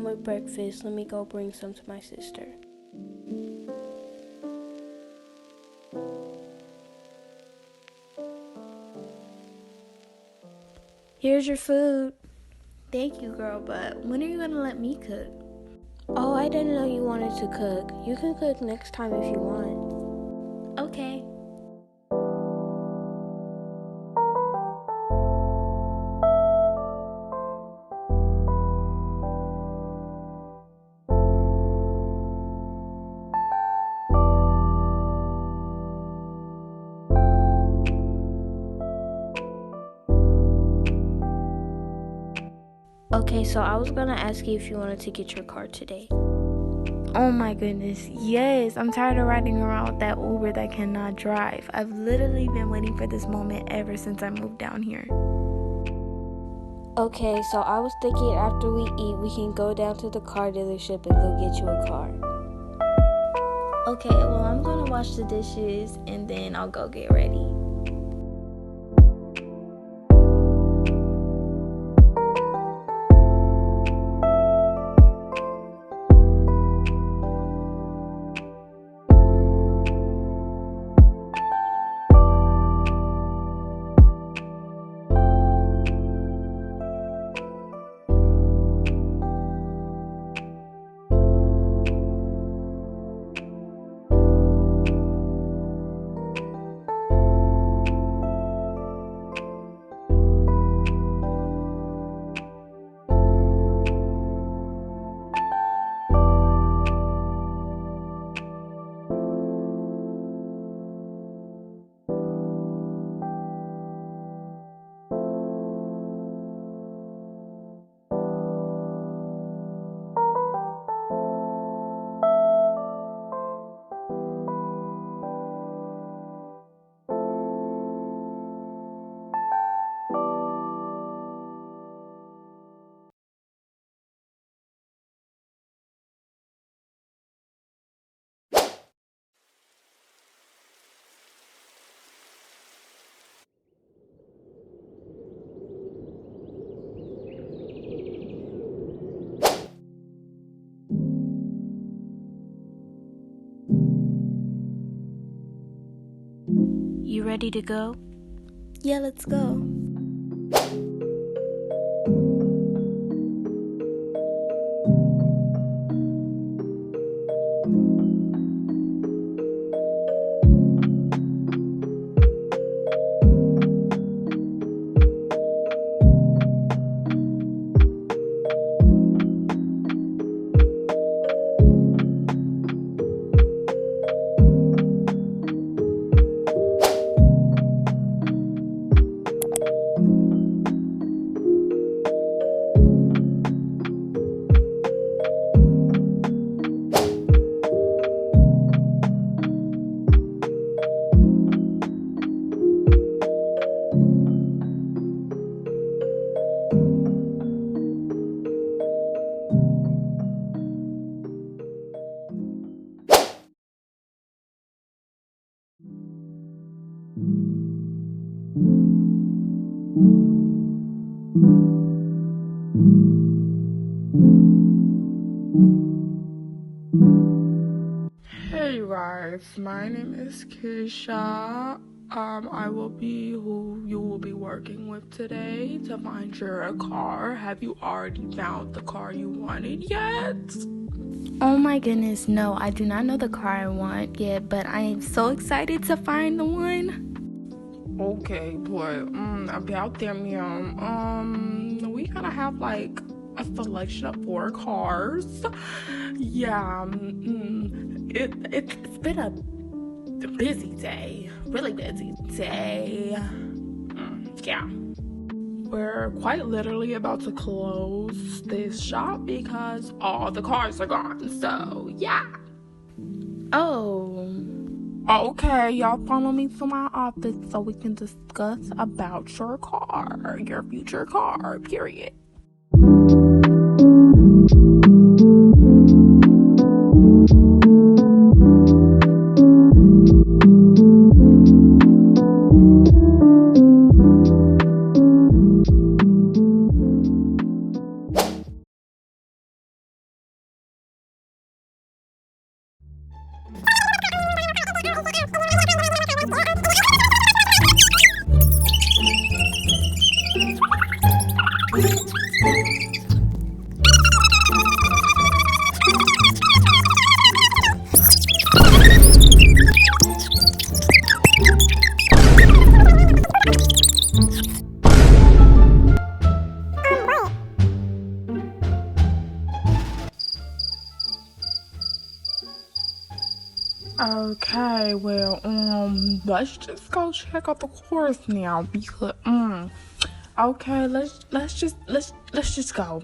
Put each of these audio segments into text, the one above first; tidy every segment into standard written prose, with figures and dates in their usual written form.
with breakfast. Let me go bring some to my sister. Here's your food. Thank you, girl, but when are you gonna let me cook? Oh, I didn't know you wanted to cook. You can cook next time if you want. Okay. Okay, so I was gonna ask you if you wanted to get your car today. Oh my goodness, yes. I'm tired of riding around with that Uber that cannot drive. I've literally been waiting for this moment ever since I moved down here. Okay, so I was thinking after we eat, we can go down to the car dealership and go get you a car. Okay, well, I'm gonna wash the dishes and then I'll go get ready. You ready to go? Yeah, let's go. Hey guys, my name is Keisha. I will be who you will be working with today to find your car. Have you already found the car you wanted yet? Oh my goodness, no, I do not know the car I want yet, but I am so excited to find the one. Okay, but about them, we gotta have like a selection of 4 cars. Yeah, it's been a busy day, really busy day. Yeah, we're quite literally about to close this shop because all the cars are gone. So yeah. Oh. Okay, y'all follow me to my office so we can discuss about your car, your future car, period. Okay, well, let's just go check out the course now because, okay, let's just go.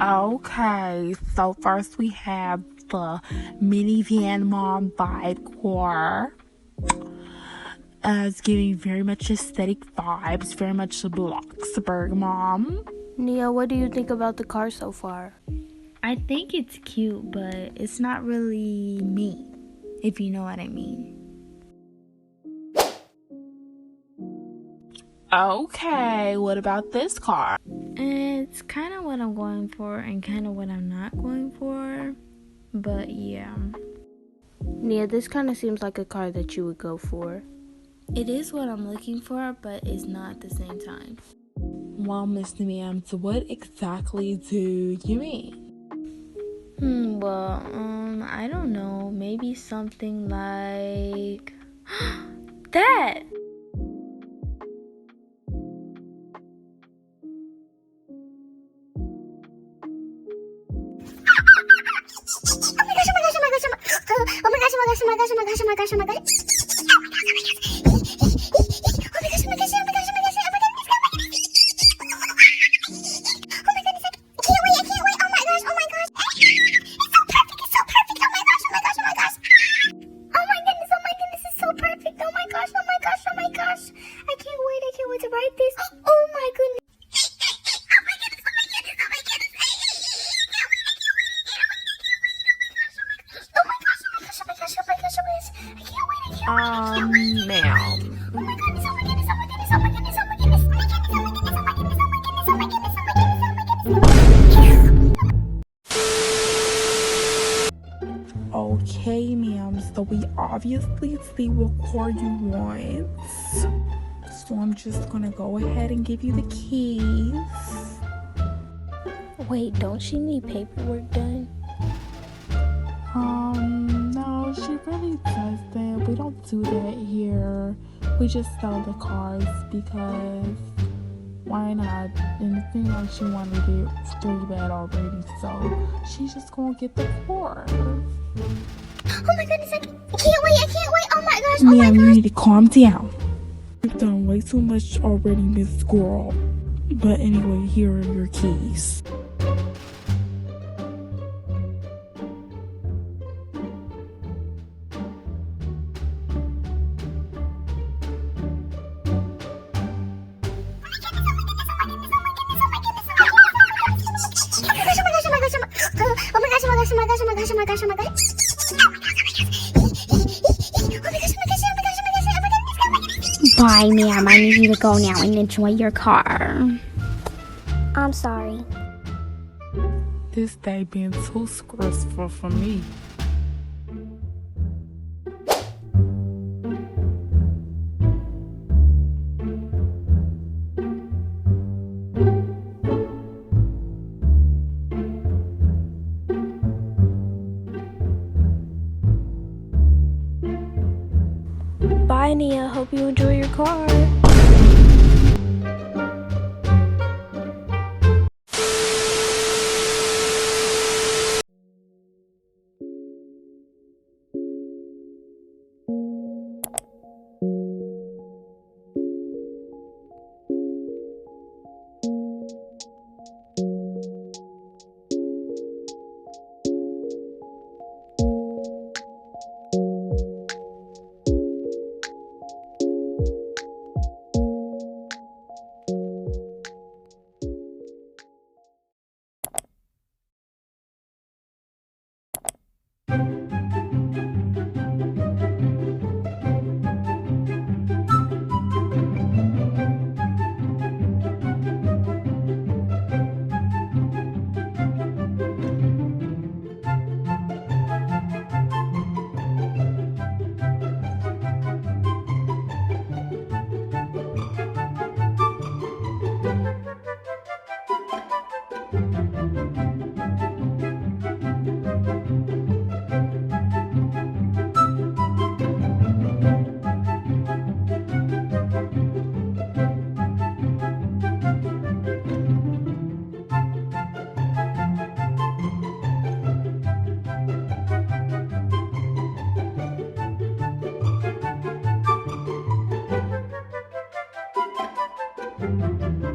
Okay, so first we have the minivan mom vibe core. It's giving very much aesthetic vibes, very much the Bloxburg mom. Nia, what do you think about the car so far? I think it's cute, but it's not really me, if you know what I mean. Okay, what about this car? It's kind of what I'm going for and kind of what I'm not going for, but yeah. Nia, this kind of seems like a car that you would go for. It is what I'm looking for, but it's not at the same time. Well, Miss Miams, what exactly do you mean? Well, I don't know. Maybe something like that. Ma'am. Okay, ma'am, so we obviously see what car you want. So I'm just gonna go ahead and give you the keys. Wait, don't she need paperwork done? No, she really doesn't. We don't do that here. We just sell the cars because why not? And the thing like she wanted it 3-bed already, so she's just gonna get the car. Oh my goodness, I can't wait, oh my gosh, Ma'am, you need to calm down. You've done way too much already, Miss Squirrel. But anyway, here are your keys. Bye, ma'am. I need you to go now and enjoy your car. I'm sorry. This day been too stressful for me. Bye, Nia. Hope you enjoy your car. you.